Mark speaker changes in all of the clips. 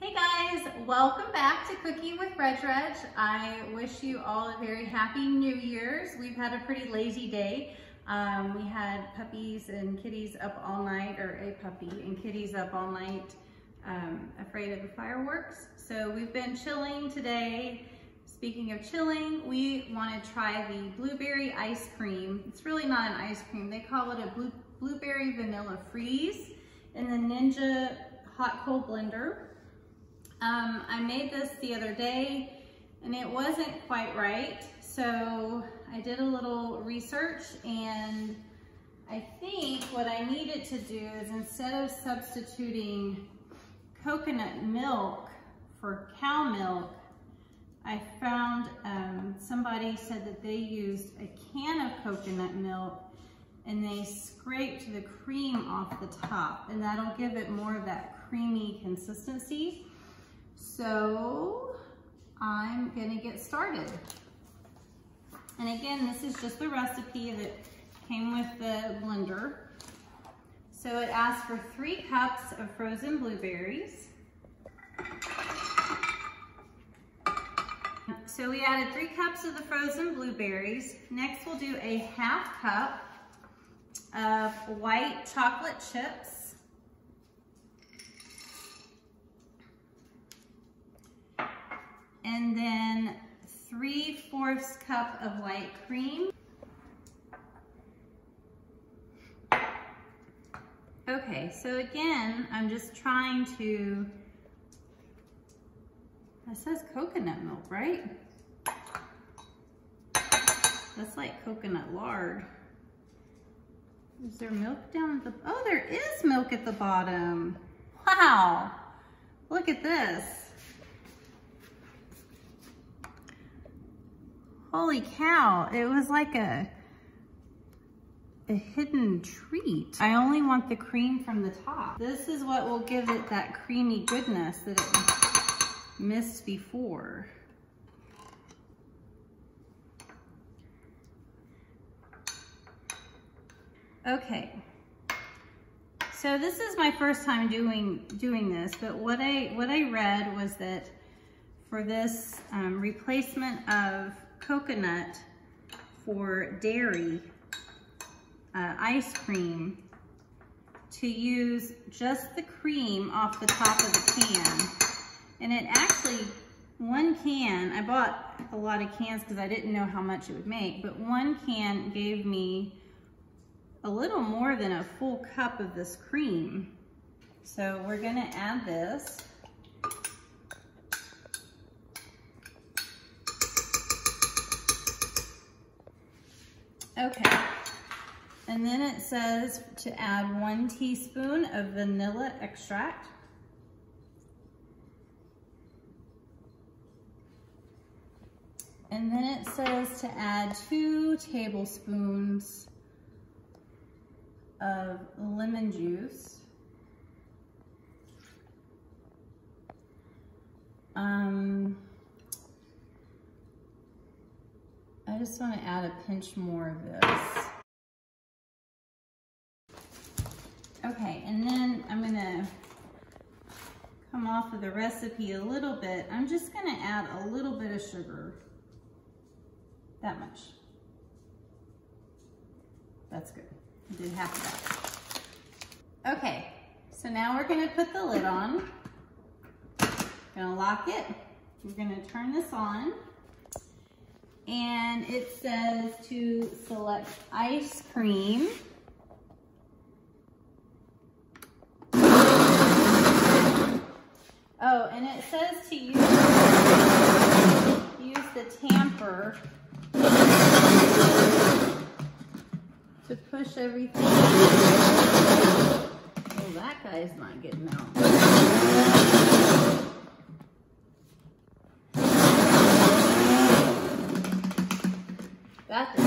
Speaker 1: Hey guys, welcome back to Cooking with RegReg. I wish you all a very happy New Year's. We've had a pretty lazy day. We had puppies and kitties up all night, or a puppy and kitties up all night, afraid of the fireworks. So we've been chilling today. Speaking of chilling, we want to try the blueberry ice cream. It's really not an ice cream. They call it a blueberry vanilla freeze in the Ninja hot cold blender. I made this the other day and it wasn't quite right. So I did a little research and I think what I needed to do is, instead of substituting coconut milk for cow milk, I found somebody said that they used a can of coconut milk and they scraped the cream off the top, and that'll give it more of that creamy consistency. So I'm gonna get started. And again, this is just the recipe that came with the blender. So it asks for 3 cups of frozen blueberries. So we added 3 cups of the frozen blueberries. Next we'll do a ½ cup of white chocolate chips. And then 3/4 cup of light cream. Okay, so again, I'm just trying to, that says coconut milk, right? That's like coconut lard. Is there milk down at the, oh, there is milk at the bottom. Wow, look at this. Holy cow, it was like a hidden treat. I only want the cream from the top. This is what will give it that creamy goodness that it missed before. Okay, so this is my first time doing this, but what I read was that for this replacement of coconut for dairy ice cream, to use just the cream off the top of the can. And it actually, one can, I bought a lot of cans because I didn't know how much it would make, but one can gave me a little more than a full cup of this cream. So we're gonna add this. Okay, and then it says to add 1 teaspoon of vanilla extract. And then it says to add 2 tablespoons of lemon juice. I just want to add a pinch more of this. Okay, and then I'm gonna come off of the recipe a little bit. I'm just gonna add a little bit of sugar. That much. That's good. I did half of that. Okay, so now we're gonna put the lid on. Gonna lock it. We're gonna turn this on. And it says to select ice cream. Oh, and it says to use the tamper to push everything. Oh, that guy's not getting out. Got this.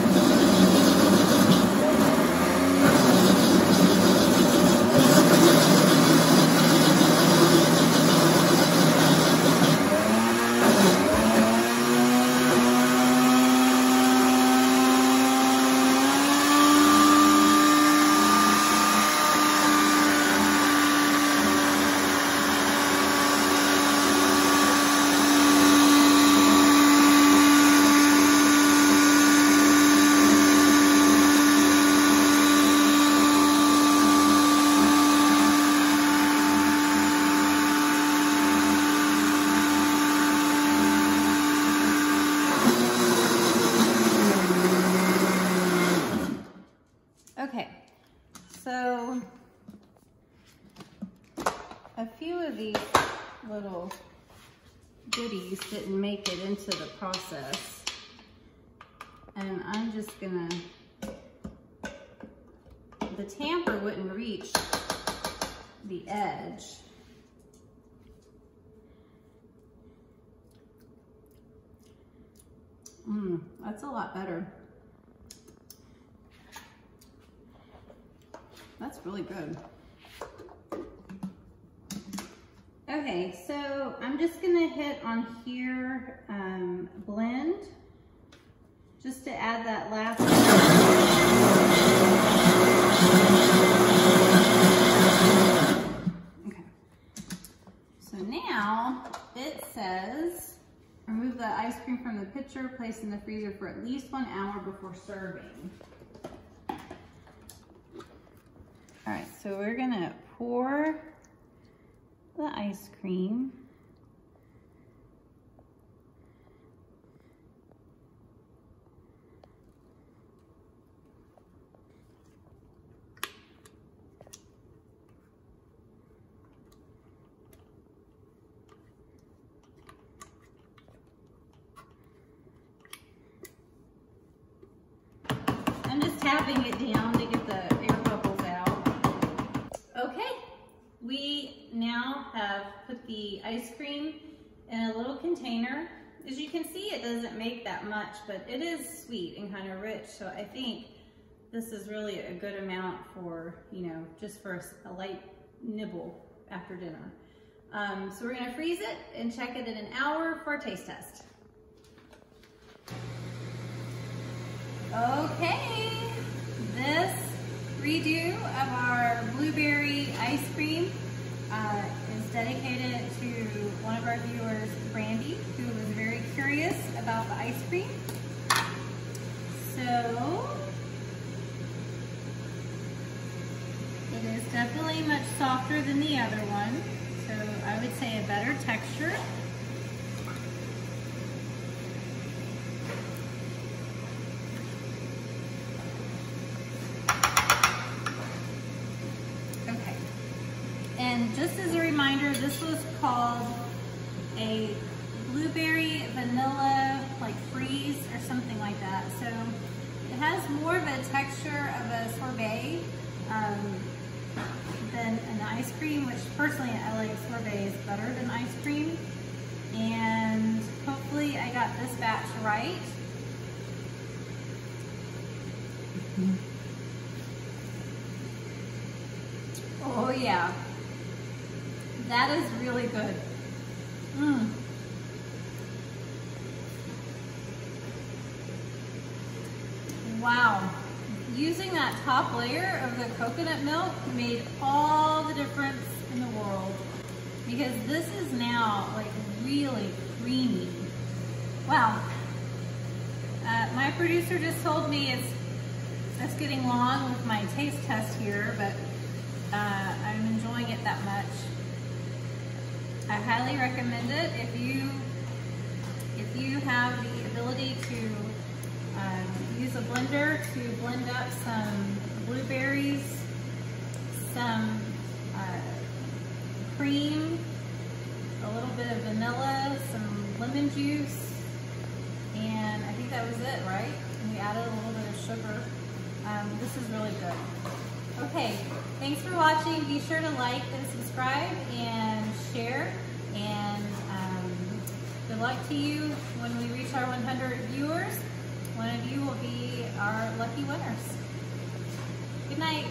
Speaker 1: little goodies didn't make it into the process. And I'm just gonna, the tamper wouldn't reach the edge. That's a lot better. That's really good. Okay, so I'm just gonna hit on here, blend, just to add that last. Okay, so now it says, remove the ice cream from the pitcher, place in the freezer for at least 1 hour before serving. All right, so we're gonna pour the ice cream. I'm just tapping it down to get the air bubbles out. Okay, we now have put the ice cream in a little container. As you can see, it doesn't make that much, but it is sweet and kind of rich. So I think this is really a good amount for, you know, just for a light nibble after dinner. So we're gonna freeze it and check it in an hour for a taste test. Okay, this redo of our blueberry ice cream is dedicated to one of our viewers, Brandy, who was very curious about the ice cream. So, it is definitely much softer than the other one. So I would say a better texture. And just as a reminder, this was called a blueberry vanilla like freeze or something like that. So it has more of a texture of a sorbet than an ice cream, which personally I like sorbets better than ice cream. And hopefully I got this batch right. Oh yeah. That is really good. Wow. Using that top layer of the coconut milk made all the difference in the world, because this is now like really creamy. Wow. My producer just told me it's getting long with my taste test here, but I'm enjoying it that much. I highly recommend it if you have the ability to use a blender to blend up some blueberries, some cream, a little bit of vanilla, some lemon juice, and I think that was it, right? And we added a little bit of sugar. This is really good. Okay, thanks for watching. Be sure to like and subscribe and share. And good luck to you when we reach our 100 viewers. One of you will be our lucky winners. Good night.